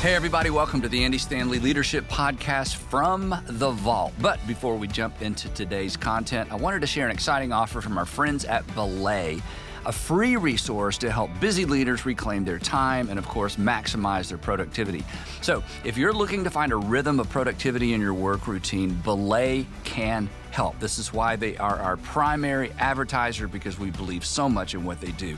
Hey, everybody, welcome to the Andy Stanley Leadership Podcast from the Vault. But before we jump into today's content, I wanted to share an exciting offer from our friends at Belay, a free resource to help busy leaders reclaim their time and, of course, maximize their productivity. So if you're looking to find a rhythm of productivity in your work routine, Belay can help. This is why they are our primary advertiser, because we believe so much in what they do.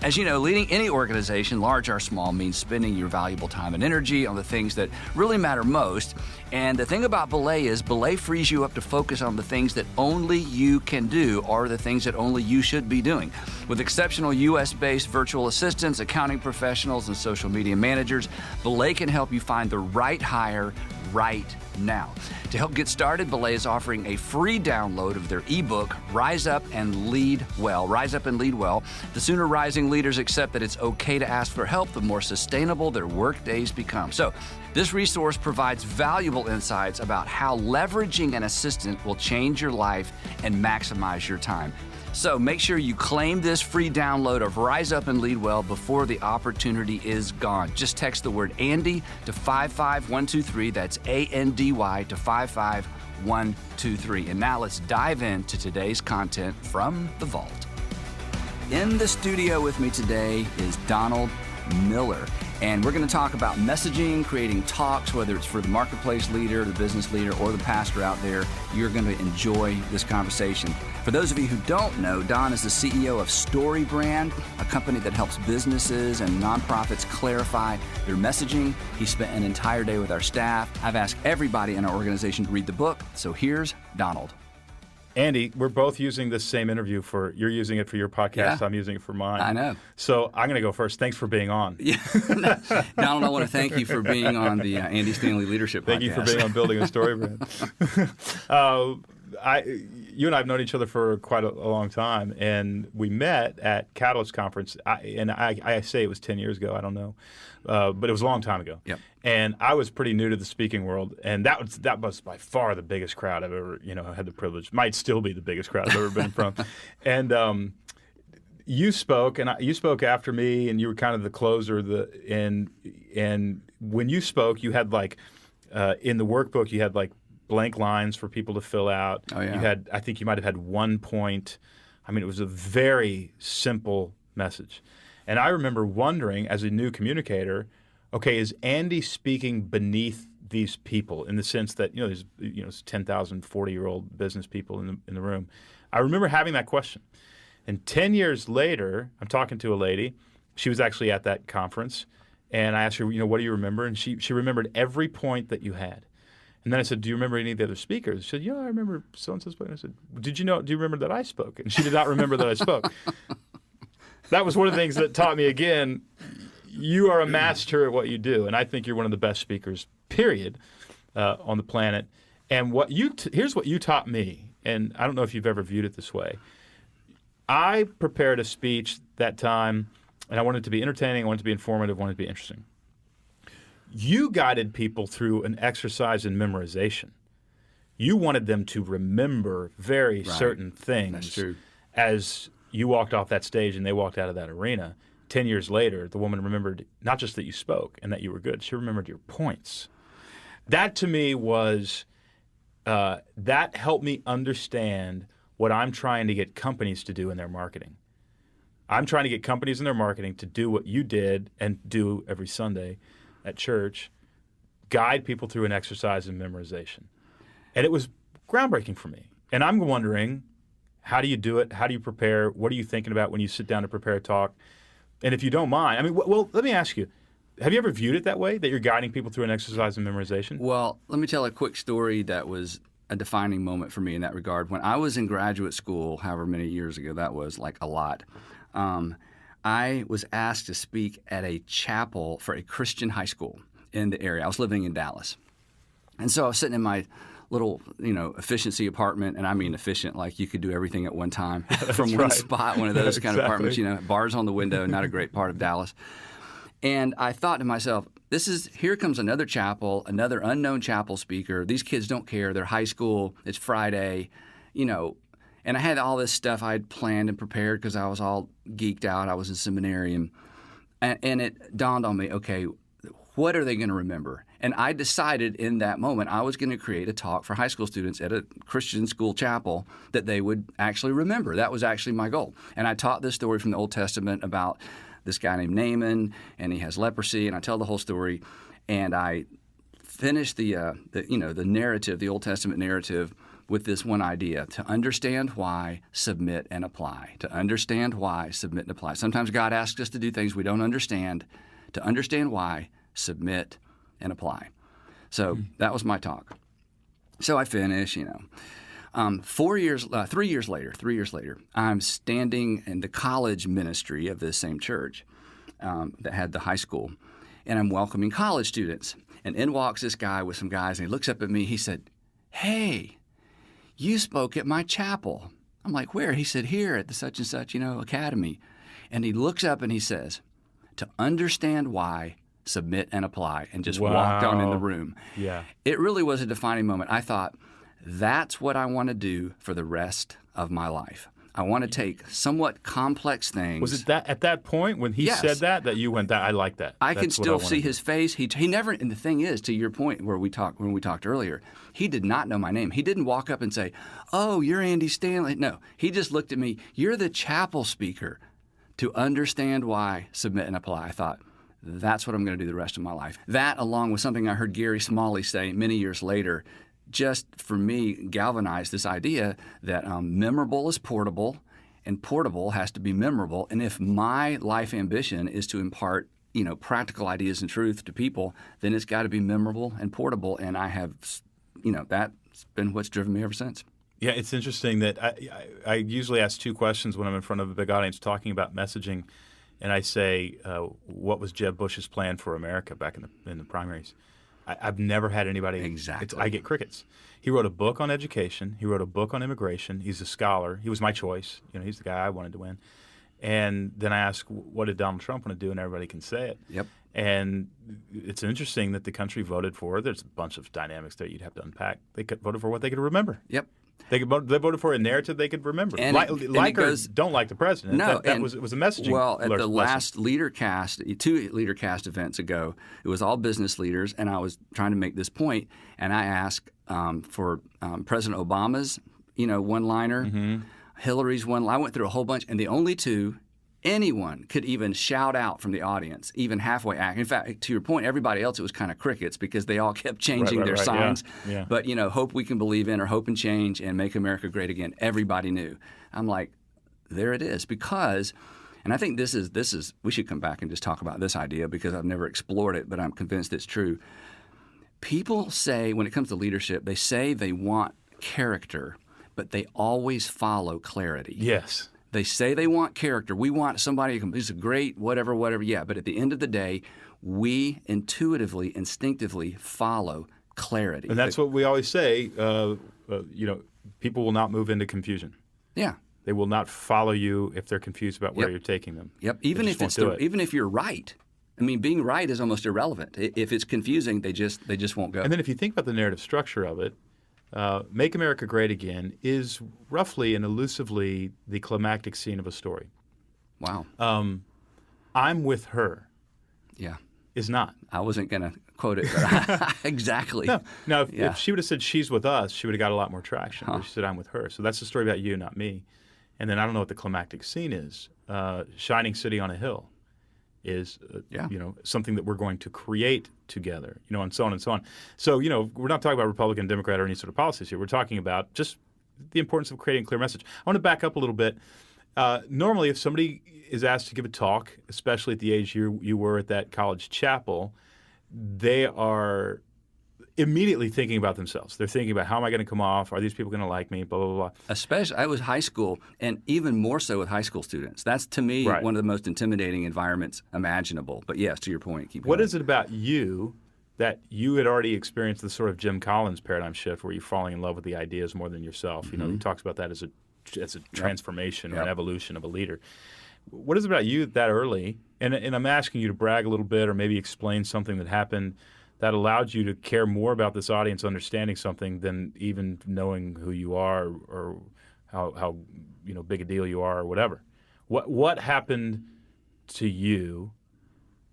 As you know, leading any organization, large or small, means spending your valuable time and energy on the things that really matter most. And the thing about Belay is Belay frees you up to focus on the things that only you can do, or the things that only you should be doing. With exceptional U.S.-based virtual assistants, accounting professionals, and social media managers, Belay can help you find the right hire right now. To help get started, Belay is offering a free download of their ebook, Rise Up and Lead Well. Rise Up and Lead Well. The sooner rising leaders accept that it's okay to ask for help, the more sustainable their work days become. So, this resource provides valuable insights about how leveraging an assistant will change your life and maximize your time. So make sure you claim this free download of Rise Up and Lead Well before the opportunity is gone. Just text the word Andy to 55123. That's ANDY to 55123. And now let's dive into today's content from the Vault. In the studio with me today is Donald Miller. And we're going to talk about messaging, creating talks, whether it's for the marketplace leader, the business leader, or the pastor out there. You're going to enjoy this conversation. For those of you who don't know, Don is the CEO of StoryBrand, a company that helps businesses and nonprofits clarify their messaging. He spent an entire day with our staff. I've asked everybody in our organization to read the book. So here's Donald. Andy, we're both using this same interview you're using it for your podcast, Yeah. I'm using it for mine. I know. So I'm going to go first. Thanks for being on. Yeah. Donald, I want to thank you for being on the Andy Stanley Leadership Podcast. Thank you for being on Building a Story Brand. You and I have known each other for quite a long time, and we met at Catalyst Conference, I say it was 10 years ago, I don't know, but it was a long time ago. Yep. And I was pretty new to the speaking world, and that was by far the biggest crowd I've ever, had the privilege. Might still be the biggest crowd I've ever been from. And you spoke, and you spoke after me, and you were kind of the closer. And when you spoke, you had in the workbook, you had blank lines for people to fill out. Oh, yeah. You had, I think you might have had 1 point. I mean, it was a very simple message. And I remember wondering, as a new communicator, okay, is Andy speaking beneath these people in the sense that, there's 10,000 40-year-old business people in the room? I remember having that question. And 10 years later, I'm talking to a lady. She was actually at that conference. And I asked her, what do you remember? And she remembered every point that you had. And then I said, do you remember any of the other speakers? She said, yeah, I remember so-and-so spoke. And I said, do you remember that I spoke? And she did not remember that I spoke. That was one of the things that taught me, again, you are a master at what you do. And I think you're one of the best speakers, period, on the planet. And here's what you taught me, and I don't know if you've ever viewed it this way. I prepared a speech that time, and I wanted it to be entertaining, I wanted it to be informative, I wanted it to be interesting. You guided people through an exercise in memorization. You wanted them to remember very certain things. That's true. As you walked off that stage and they walked out of that arena. 10 years later, the woman remembered not just that you spoke and that you were good, she remembered your points. That to me was, that helped me understand what I'm trying to get companies to do in their marketing. I'm trying to get companies in their marketing to do what you did and do every Sunday at church, guide people through an exercise in memorization. And it was groundbreaking for me. And I'm wondering, how do you do it? How do you prepare? What are you thinking about when you sit down to prepare a talk? And if you don't mind, let me ask you, have you ever viewed it that way, that you're guiding people through an exercise in memorization? Well, let me tell a quick story that was a defining moment for me in that regard. When I was in graduate school, however many years ago that was, a lot, I was asked to speak at a chapel for a Christian high school in the area. I was living in Dallas. And so I was sitting in my little, efficiency apartment, and I mean efficient, like you could do everything at one time from one spot, one of those kind of apartments, bars on the window, not a great part of Dallas. And I thought to myself, here comes another chapel, another unknown chapel speaker. These kids don't care. They're high school. It's Friday, And I had all this stuff I had planned and prepared because I was all geeked out. I was in seminary. And it dawned on me, okay, What are they going to remember? And I decided in that moment I was going to create a talk for high school students at a Christian school chapel that they would actually remember. That was actually my goal. And I taught this story from the Old Testament about this guy named Naaman, and he has leprosy, and I tell the whole story. And I finished the narrative, the Old Testament narrative, with this one idea: to understand why, submit, and apply. To understand why, submit, and apply. Sometimes God asks us to do things we don't understand. To understand why, submit, and apply. So that was my talk. So I finish, 3 years later, I'm standing in the college ministry of this same church that had the high school, and I'm welcoming college students. And in walks this guy with some guys, and he looks up at me. He said, "Hey, you spoke at my chapel." I'm like, "Where?" He said, "Here at the such and such, academy." And he looks up and he says, "To understand why, submit and apply," and just walked on in the room. Yeah. It really was a defining moment. I thought, that's what I want to do for the rest of my life. I want to take somewhat complex things. Was it that at that point when he Yes. said that you went, "I like that"? I can That's what still wanna see do. his face. He never. And the thing is, to your point, when we talked earlier, he did not know my name. He didn't walk up and say, "Oh, you're Andy Stanley." No, he just looked at me. "You're the chapel speaker. To understand why, submit and apply." I thought, that's what I'm going to do the rest of my life. That, along with something I heard Gary Smalley say many years later, just for me galvanized this idea that memorable is portable, and portable has to be memorable. And if my life ambition is to impart, practical ideas and truth to people, then it's got to be memorable and portable. And I have, that's been what's driven me ever since. Yeah, it's interesting that I usually ask two questions when I'm in front of a big audience talking about messaging, and I say, what was Jeb Bush's plan for America back in the primaries? I've never had anybody. Exactly. I get crickets. He wrote a book on education. He wrote a book on immigration. He's a scholar. He was my choice. He's the guy I wanted to win. And then I ask, what did Donald Trump want to do? And everybody can say it. Yep. And it's interesting that the country voted for. There's a bunch of dynamics there you'd have to unpack. They voted for what they could remember. Yep. They voted for a narrative they could remember. And Like or don't like the president. No, it was a messaging. Well, at the lesson. last two LeaderCast events ago, it was all business leaders, and I was trying to make this point, and I asked for President Obama's, one-liner, Hillary's one. I went through a whole bunch, and the only two anyone could even shout out from the audience, even halfway act. In fact, to your point, everybody else, it was kind of crickets because they all kept changing their signs. Yeah. But, hope we can believe in, or hope and change, and make America great again. Everybody knew. I'm like, there it is. Because, and I think this is, we should come back and just talk about this idea because I've never explored it, but I'm convinced it's true. People say, when it comes to leadership, they say they want character, but they always follow clarity. Yes. They say they want character. We want somebody who's a great whatever. Yeah, but at the end of the day, we intuitively, instinctively follow clarity. And that's what we always say. People will not move into confusion. Yeah. They will not follow you if they're confused about where Yep. you're taking them. Yep. They Even just if won't even if you're right. I mean, being right is almost irrelevant. If it's confusing, they just won't go. And then if you think about the narrative structure of it, Make America Great Again is roughly and elusively the climactic scene of a story. Wow. I'm with her Yeah. is not. I wasn't going to quote it, but exactly. No. Now, Yeah. if she would have said she's with us, she would have got a lot more traction. But she said I'm with her. So that's the story about you, not me. And then I don't know what the climactic scene is. Shining City on a Hill is something that we're going to create together, and so on and so on. So, we're not talking about Republican, Democrat, or any sort of policies here. We're talking about just the importance of creating a clear message. I want to back up a little bit. Normally, if somebody is asked to give a talk, especially at the age you were at that college chapel, they are immediately thinking about themselves. They're thinking about, how am I going to come off? Are these people going to like me? Blah, blah, blah. Especially, I was high school, and even more so with high school students. That's, to me, Right. one of the most intimidating environments imaginable. But yes, to your point, keep going. What is it about you that you had already experienced the sort of Jim Collins paradigm shift where you're falling in love with the ideas more than yourself? He talks about that as a transformation or an evolution of a leader. What is it about you that early, and I'm asking you to brag a little bit or maybe explain something that happened that allowed you to care more about this audience understanding something than even knowing who you are or how big a deal you are or whatever. What happened to you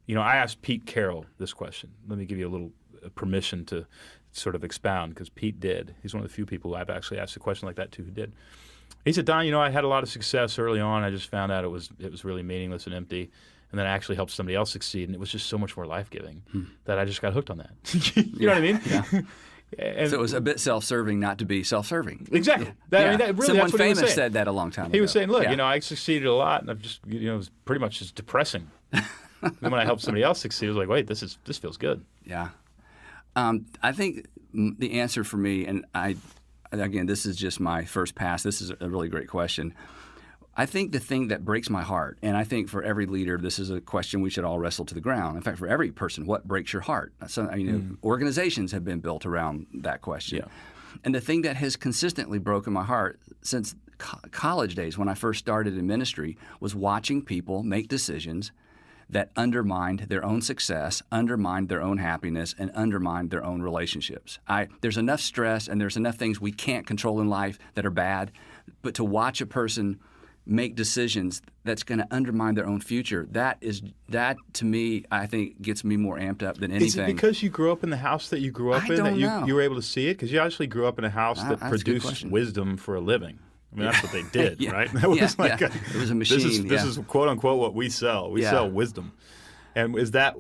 I asked Pete Carroll this question. Let me give you a little permission to sort of expound, because Pete did. He's one of the few people I've actually asked a question like that to who did. He said, Don, I had a lot of success early on. I just found out it was really meaningless and empty. And then I actually helped somebody else succeed, and it was just so much more life-giving that I just got hooked on that. You know what I mean? Yeah. And so it was a bit self-serving not to be self-serving. Exactly. Yeah. Really, Someone that's what he was famous saying. said that a long time ago. He was saying, look, Yeah. I succeeded a lot, and I've just, it was pretty much just depressing. Then when I helped somebody else succeed, I was like, wait, this feels good. Yeah. I think the answer for me, and again, this is just my first pass. This is a really great question. I think the thing that breaks my heart, and I think for every leader, this is a question we should all wrestle to the ground. In fact, for every person, what breaks your heart? So, organizations have been built around that question. Yeah. And the thing that has consistently broken my heart since college days, when I first started in ministry, was watching people make decisions that undermined their own success, undermined their own happiness, and undermined their own relationships. There's enough stress and there's enough things we can't control in life that are bad, but to watch a person make decisions that's going to undermine their own future, that to me, I think, gets me more amped up than anything. Is it because you grew up in the house that you grew up I in don't that know. you were able to see it? Because you actually grew up in a house that That's a good produced question. wisdom for a living. I mean, that's what they did, Yeah. right? That was Yeah. It was a machine. This is quote unquote what we sell. We Yeah. sell wisdom. And is that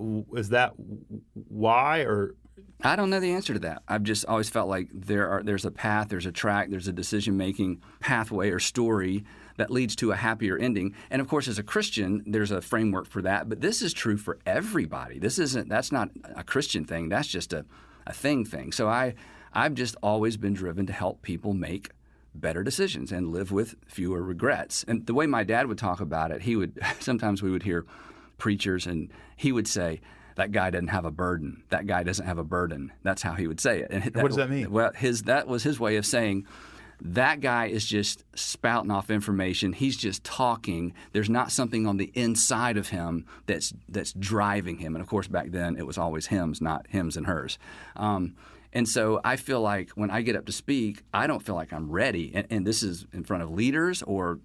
why, or? I don't know the answer to that. I've just always felt like there's a path, there's a track, there's a decision-making pathway or story that leads to a happier ending. And of course, as a Christian, there's a framework for that. But this is true for everybody. That's not a Christian thing. That's just a thing. So I've just always been driven to help people make better decisions and live with fewer regrets. And the way my dad would talk about it, sometimes we would hear preachers and he would say, that guy doesn't have a burden. That guy doesn't have a burden. That's how he would say it. And What does that mean? Well, that was his way of saying that guy is just spouting off information. He's just talking. There's not something on the inside of him that's driving him. And of course, back then it was always hymns, not hims and hers. And so I feel like when I get up to speak, I don't feel like I'm ready. And this is in front of leaders or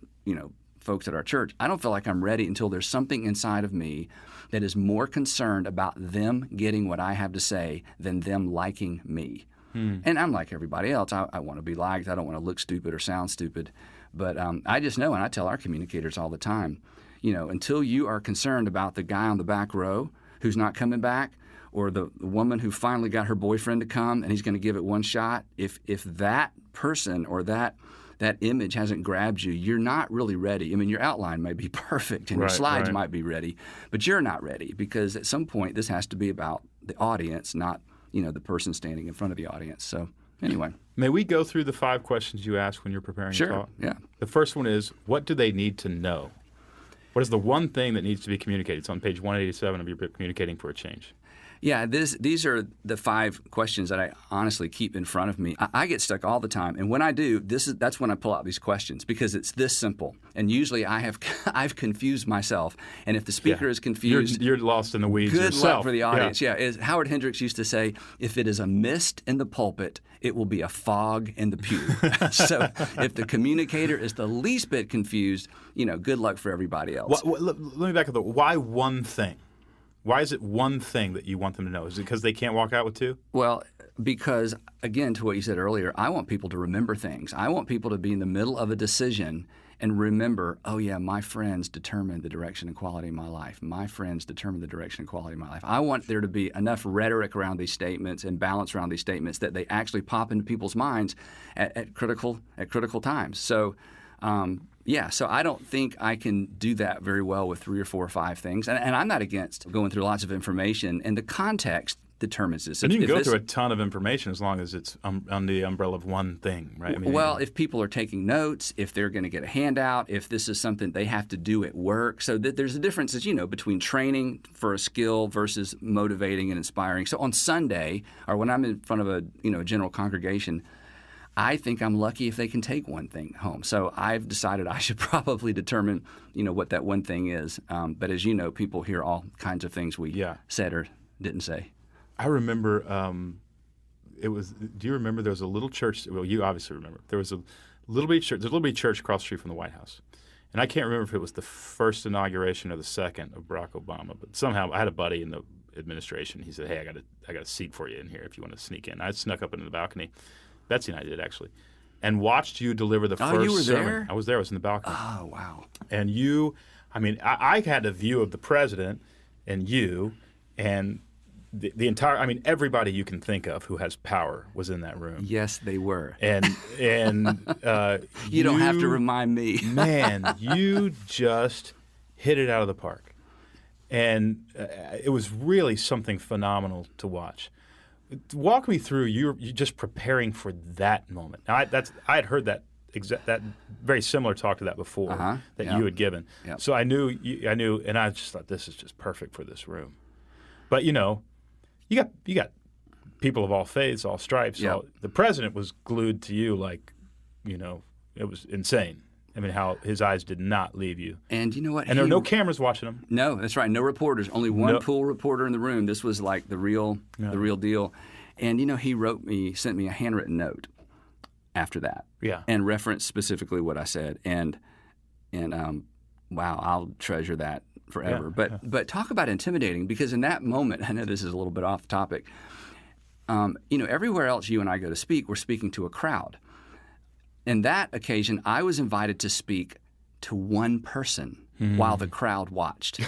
folks at our church. I don't feel like I'm ready until there's something inside of me that is more concerned about them getting what I have to say than them liking me. And I'm like everybody else. I want to be liked. I don't want to look stupid or sound stupid. But I just know, and I tell our communicators all the time, until you are concerned about the guy on the back row who's not coming back, or the woman who finally got her boyfriend to come and he's going to give it one shot, if that person or that image hasn't grabbed you, you're not really ready. I mean, your outline may be perfect and your slides might be ready, but you're not ready, because at some point this has to be about the audience, not the person standing in front of the audience. So anyway. May we go through the 5 questions you asked when you're preparing Sure, a talk? yeah. The first one is, what do they need to know? What is the one thing that needs to be communicated? It's on page 187 of your book, Communicating for a Change. Yeah, these are the 5 questions that I honestly keep in front of me. I get stuck all the time, and when I do, that's when I pull out these questions, because it's this simple. And usually I've confused myself, and if the speaker is confused, you're lost in the weeds good yourself. luck for the audience. Yeah, as Howard Hendricks used to say, if it is a mist in the pulpit, it will be a fog in the pew. So if the communicator is the least bit confused, good luck for everybody else. Let me back up. Why one thing? Why is it one thing that you want them to know? Is it because they can't walk out with 2? Well, because, again, to what you said earlier, I want people to remember things. I want people to be in the middle of a decision and remember, oh, yeah, my friends determine the direction and quality of my life. My friends determine the direction and quality of my life. I want there to be enough rhetoric around these statements and balance around these statements that they actually pop into people's minds at critical times. So, so I don't think I can do that very well with 3 or 4 or 5 things. And I'm not against going through lots of information, and the context determines this. And you can go through a ton of information as long as it's under the umbrella of one thing, right? I mean, if people are taking notes, if they're going to get a handout, if this is something they have to do at work. So there's a difference, between training for a skill versus motivating and inspiring. So on Sunday, or when I'm in front of a general congregation, I think I'm lucky if they can take one thing home. So I've decided I should probably determine, what that one thing is. But as you know, people hear all kinds of things we said or didn't say. I remember do you remember there was a little church? Well, you obviously remember. There was a little bitty church. There's a little bitty church across the street from the White House. And I can't remember if it was the first inauguration or the second of Barack Obama, but somehow I had a buddy in the administration. He said, "Hey, I got a seat for you in here if you want to sneak in." I snuck up into the balcony. Betsy and I did, actually, and watched you deliver the first you were sermon. there? I was there. I was in the balcony. Oh, wow. And you, I had a view of the president and you and the entire, everybody you can think of who has power was in that room. Yes, they were. And you don't have to remind me. Man, you just hit it out of the park. And it was really something phenomenal to watch. Walk me through, you're just preparing for that moment. Now, I had heard that very similar talk to that before you had given. Yep. So I knew, and I just thought this is just perfect for this room. But you got people of all faiths, all stripes. Yep. The president was glued to you like, it was insane. How his eyes did not leave you. And you know what? And there were no cameras watching him. No, that's right. No reporters. Only one pool reporter in the room. This was like the real deal. And he sent me a handwritten note after that. Yeah. And referenced specifically what I said. And wow, I'll treasure that forever. Yeah, but talk about intimidating, because in that moment, I know this is a little bit off topic. Everywhere else you and I go to speak, we're speaking to a crowd. In that occasion, I was invited to speak to one person while the crowd watched.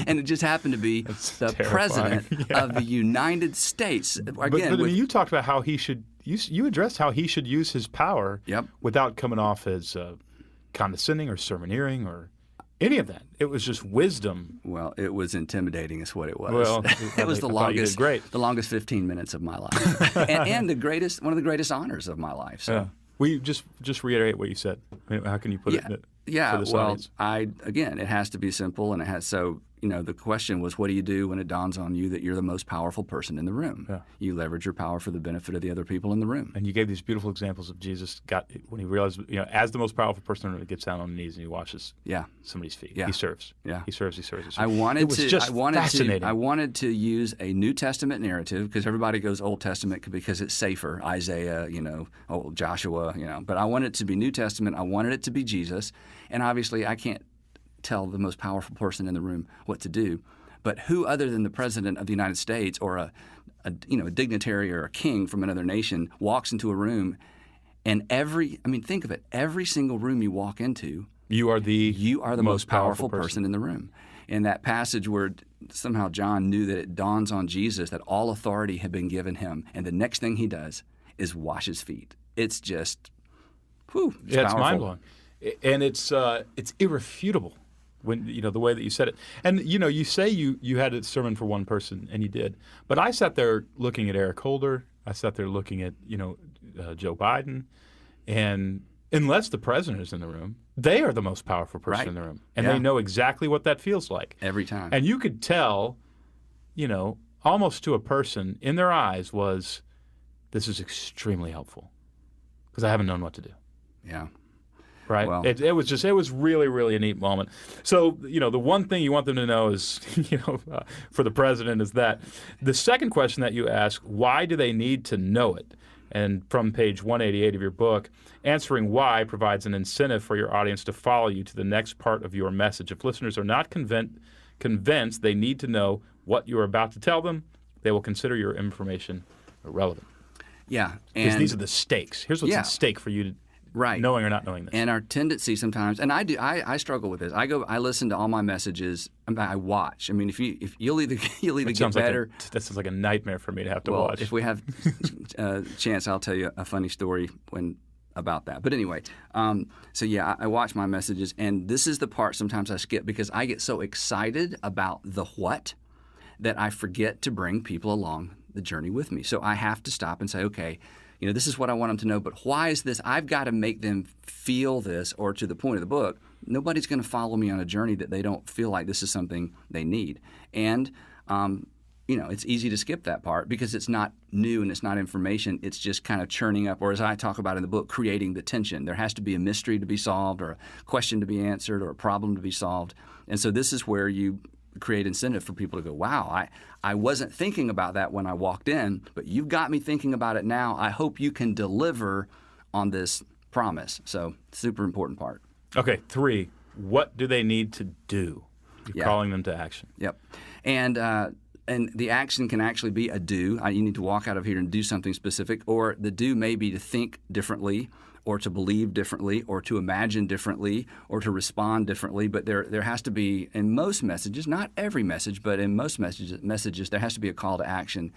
And it just happened to be the president of the United States. Again, but you talked about how he should. You addressed how he should use his power without coming off as condescending or sermoneering or any of that. It was just wisdom. Well, it was intimidating is what it was. Well, it was the longest, great. The longest 15 minutes of my life, and one of the greatest honors of my life. So. Yeah. Will you just reiterate what you said? How can you put it for this audience? Again, it has to be simple, and it has the question was, what do you do when it dawns on you that you're the most powerful person in the room? Yeah. You leverage your power for the benefit of the other people in the room. And you gave these beautiful examples of Jesus when he realized, as the most powerful person in the room, he gets down on his knees and he washes somebody's feet. Yeah. He serves. Yeah. He serves. I wanted fascinating. I wanted to use a New Testament narrative, because everybody goes Old Testament because it's safer. Isaiah, Joshua, But I wanted it to be New Testament. I wanted it to be Jesus. And obviously, I can't tell the most powerful person in the room what to do. But who other than the president of the United States or a dignitary or a king from another nation walks into a room, and think of it, every single room you walk into, you are the most powerful person in the room. In that passage where somehow John knew that it dawns on Jesus that all authority had been given him, and the next thing he does is wash his feet. It's just, it's mind-blowing. And it's irrefutable. When the way that you said it, and you say you had a sermon for one person, and you did, but I sat there looking at Eric Holder, I sat there looking at Joe Biden, and unless the president is in the room, they are the most powerful person in the room, and they know exactly what that feels like every time. And you could tell, almost to a person in their eyes was, this is extremely helpful, because I haven't known what to do. Yeah. Right. Well, it was really, really a neat moment. So, the one thing you want them to know is, for the president is that. The second question that you ask, why do they need to know it? And from page 188 of your book, answering why provides an incentive for your audience to follow you to the next part of your message. If listeners are not convinced they need to know what you are about to tell them, they will consider your information irrelevant. Yeah. Because these are the stakes. Here's what's at stake for you to knowing or not knowing this. And our tendency sometimes, and I struggle with this. I listen to all my messages. I watch. If you'll either get better. That sounds like a nightmare for me to have to watch. If we have a chance, I'll tell you a funny story about that. But anyway, I watch my messages, and this is the part sometimes I skip because I get so excited about the what that I forget to bring people along the journey with me. So I have to stop and say, okay, this is what I want them to know, but why is this? I've got to make them feel this, or to the point of the book, nobody's going to follow me on a journey that they don't feel like this is something they need. And, it's easy to skip that part because it's not new and it's not information. It's just kind of churning up, or as I talk about in the book, creating the tension. There has to be a mystery to be solved, or a question to be answered, or a problem to be solved. And so this is where you create incentive for people to go, wow, I wasn't thinking about that when I walked in, but you've got me thinking about it now. I hope you can deliver on this promise. So super important part. Okay, 3, what do they need to do? You're Yeah. calling them to action. Yep. And the action can actually be a do. You need to walk out of here and do something specific. Or the do may be to think differently, or to believe differently, or to imagine differently, or to respond differently. But there has to be, in most messages, not every message, but in most messages, there has to be a call to action.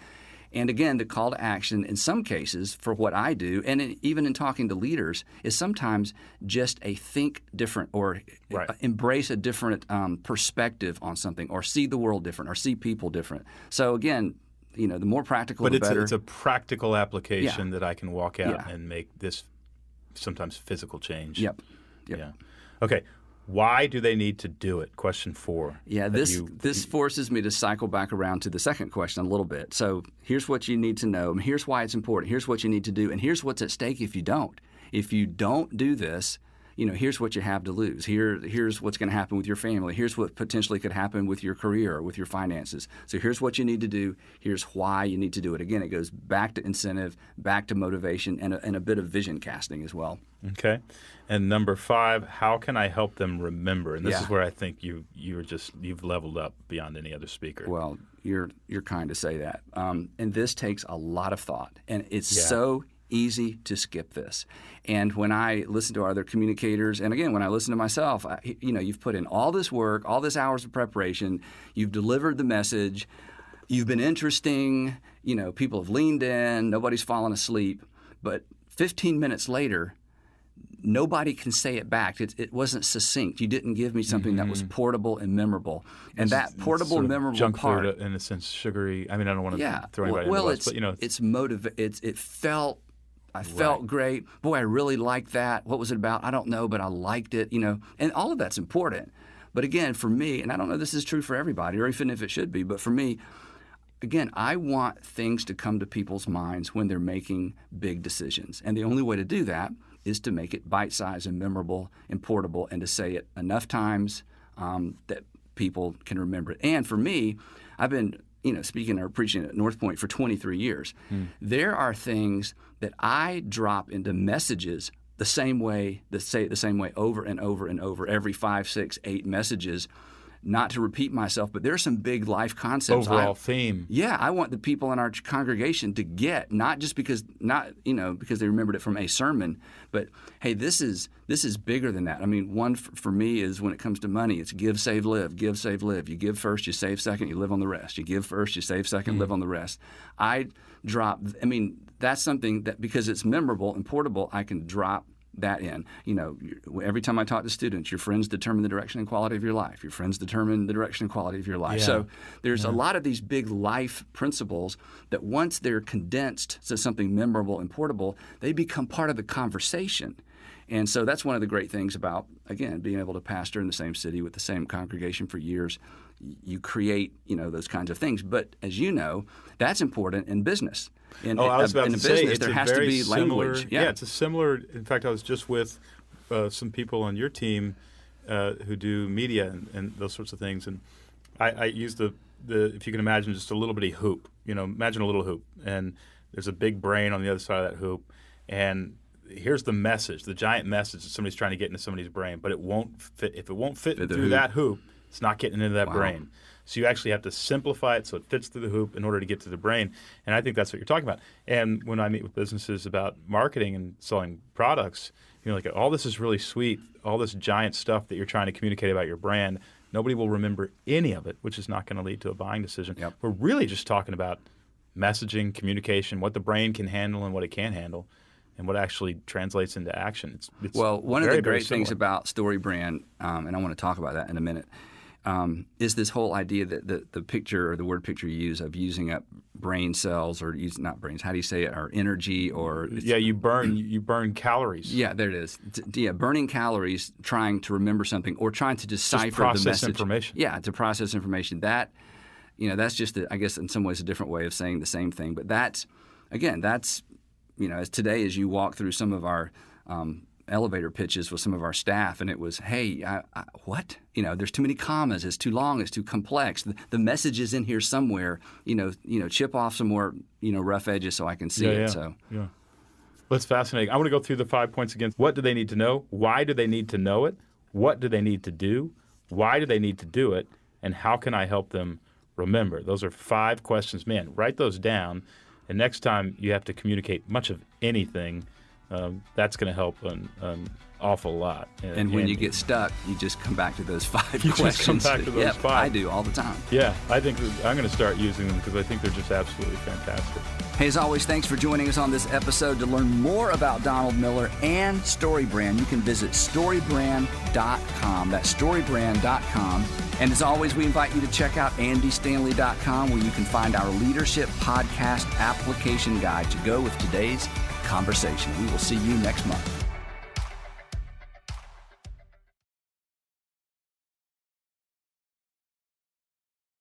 And again, the call to action in some cases for what I do, and even in talking to leaders, is sometimes just a think different or Right. embrace a different perspective on something, or see the world different, or see people different. So again, the more practical, But the it's better. it's a practical application that I can walk out Yeah. and make this sometimes physical change. Yep. Yeah. Okay. Why do they need to do it? Question 4. Yeah, this forces me to cycle back around to the second question a little bit. So here's what you need to know. And here's why it's important. Here's what you need to do. And here's what's at stake if you don't. If you don't do this, here's what you have to lose. Here's what's going to happen with your family. Here's what potentially could happen with your career or with your finances. So here's what you need to do. Here's why you need to do it. Again, it goes back to incentive, back to motivation, and a bit of vision casting as well. Okay. And number 5, how can I help them remember? And this Yeah. is where I think you've leveled up beyond any other speaker. Well, you're kind to say that. And this takes a lot of thought, and it's Yeah. so easy to skip this. And when I listen to other communicators, and again, when I listen to myself, you've put in all this work, all this hours of preparation, you've delivered the message, you've been interesting, people have leaned in, nobody's fallen asleep, but 15 minutes later, nobody can say it back. It wasn't succinct. You didn't give me something that was portable and memorable. And that portable, sort of memorable junk part, food, in a sense, sugary. I mean, I don't want to yeah. throw anybody Well, under the bus, but it felt. I felt great. Boy, I really liked that. What was it about? I don't know, but I liked it. And all of that's important. But again, for me, and I don't know if this is true for everybody, or even if it should be, but for me, again, I want things to come to people's minds when they're making big decisions. And the only way to do that is to make it bite-sized and memorable and portable, and to say it enough times that people can remember it. And for me, I've been speaking or preaching at North Point for 23 years. There are things that I drop into messages the same way over and over and over, every 5, 6, 8 messages. Not to repeat myself, but there are some big life concepts. overall theme. Yeah, I want the people in our congregation to get, not just because they remembered it from a sermon, but hey, this is bigger than that. I mean, one for me is when it comes to money, it's give, save, live. Give, save, live. You give first, you save second, you live on the rest. You give first, you save second, live on the rest. That's something that, because it's memorable and portable, I can drop that in. Every time I talk to students, your friends determine the direction and quality of your life. Your friends determine the direction and quality of your life. Yeah. So there's a lot of these big life principles that once they're condensed to something memorable and portable, they become part of the conversation. And so that's one of the great things about, again, being able to pastor in the same city with the same congregation for years. You create, those kinds of things. But as you know, that's important in business. I was about in to a say, business, it's there a has to very be similar, language. it's a similar. In fact, I was just with some people on your team who do media and those sorts of things, and I use the if you can imagine just a little bitty hoop. Imagine a little hoop, and there's a big brain on the other side of that hoop, and here's the message, the giant message that somebody's trying to get into somebody's brain, but it won't fit. If it won't fit through that hoop, it's not getting into that brain. So you actually have to simplify it so it fits through the hoop in order to get to the brain. And I think that's what you're talking about. And when I meet with businesses about marketing and selling products, like, all this is really sweet, all this giant stuff that you're trying to communicate about your brand, nobody will remember any of it, which is not going to lead to a buying decision. Yep. We're really just talking about messaging, communication, what the brain can handle and what it can't handle, and what actually translates into action. It's one very, of the very great things similar. about StoryBrand, and I want to talk about that in a minute, is this whole idea that the picture, or the word picture you use, of using up brain cells, or not brains, how do you say it, or energy, or you burn calories. Yeah, there it is. Burning calories, trying to remember something, or trying to decipher process the message. information. Yeah, to process information. That, that's just, I guess, in some ways, a different way of saying the same thing. But that's as today, as you walk through some of our elevator pitches with some of our staff, and it was, hey, what? There's too many commas. It's too long. It's too complex. The message is in here somewhere. Chip off some more, rough edges so I can see it. Yeah. So. Yeah. That's fascinating. I want to go through the 5 points again. What do they need to know? Why do they need to know it? What do they need to do? Why do they need to do it? And how can I help them remember? Those are 5 questions. Man, write those down. And next time you have to communicate much of anything, that's going to help an awful lot. And when you get stuck, you just come back to those 5 questions. Just come back to those 5. I do all the time. Yeah, I think I'm going to start using them because I think they're just absolutely fantastic. Hey, as always, thanks for joining us on this episode. To learn more about Donald Miller and StoryBrand, you can visit StoryBrand.com. That's StoryBrand.com. And as always, we invite you to check out AndyStanley.com, where you can find our Leadership Podcast application guide to go with today's conversation. We will see you next month.